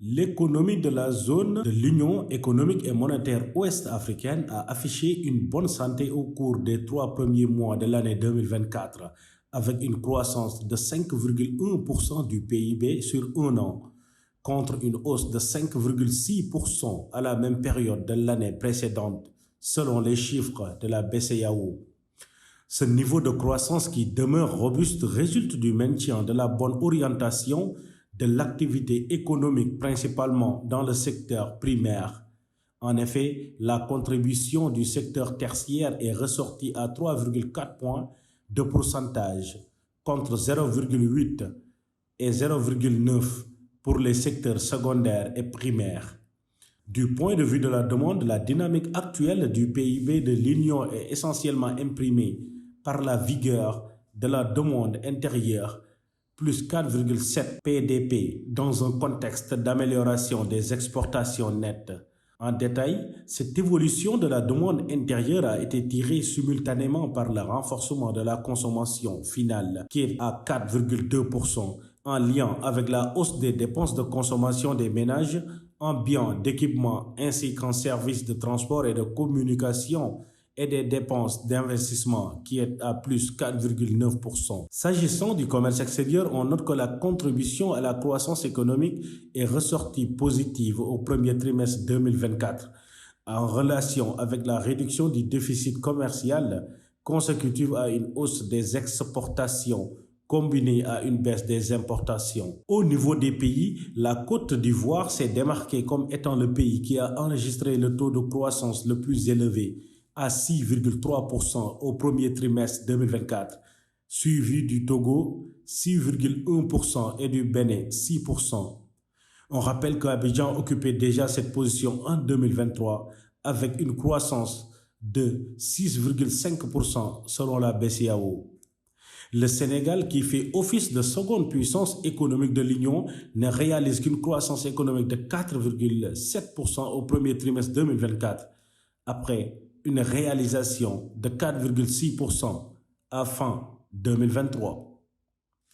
L'économie de la zone de l'Union économique et monétaire ouest-africaine a affiché une bonne santé au cours des 3 premiers mois de l'année 2024, avec une croissance de 5,1% du PIB sur un an, contre une hausse de 5,6% à la même période de l'année précédente, selon les chiffres de la BCEAO. Ce niveau de croissance qui demeure robuste résulte du maintien de la bonne orientation de l'activité économique principalement dans le secteur primaire. En effet, la contribution du secteur tertiaire est ressortie à 3,4 points de pourcentage contre 0,8 et 0,9 pour les secteurs secondaires et primaires. Du point de vue de la demande, la dynamique actuelle du PIB de l'Union est essentiellement imprimée par la vigueur de la demande intérieure, plus 4,7 PDP, dans un contexte d'amélioration des exportations nettes. En détail, cette évolution de la demande intérieure a été tirée simultanément par le renforcement de la consommation finale, qui est à 4,2%, en lien avec la hausse des dépenses de consommation des ménages en biens d'équipement ainsi qu'en services de transport et de communication, et des dépenses d'investissement qui est à plus 4,9%. S'agissant du commerce extérieur, on note que la contribution à la croissance économique est ressortie positive au premier trimestre 2024, en relation avec la réduction du déficit commercial consécutive à une hausse des exportations combinée à une baisse des importations. Au niveau des pays, la Côte d'Ivoire s'est démarquée comme étant le pays qui a enregistré le taux de croissance le plus élevé, à 6,3% au premier trimestre 2024, suivi du Togo 6,1% et du Bénin 6%. On rappelle qu'Abidjan occupait déjà cette position en 2023 avec une croissance de 6,5% selon la BCEAO. Le Sénégal, qui fait office de seconde puissance économique de l'Union, ne réalise qu'une croissance économique de 4,7% au premier trimestre 2024, après une réalisation de 4,6% à fin 2023.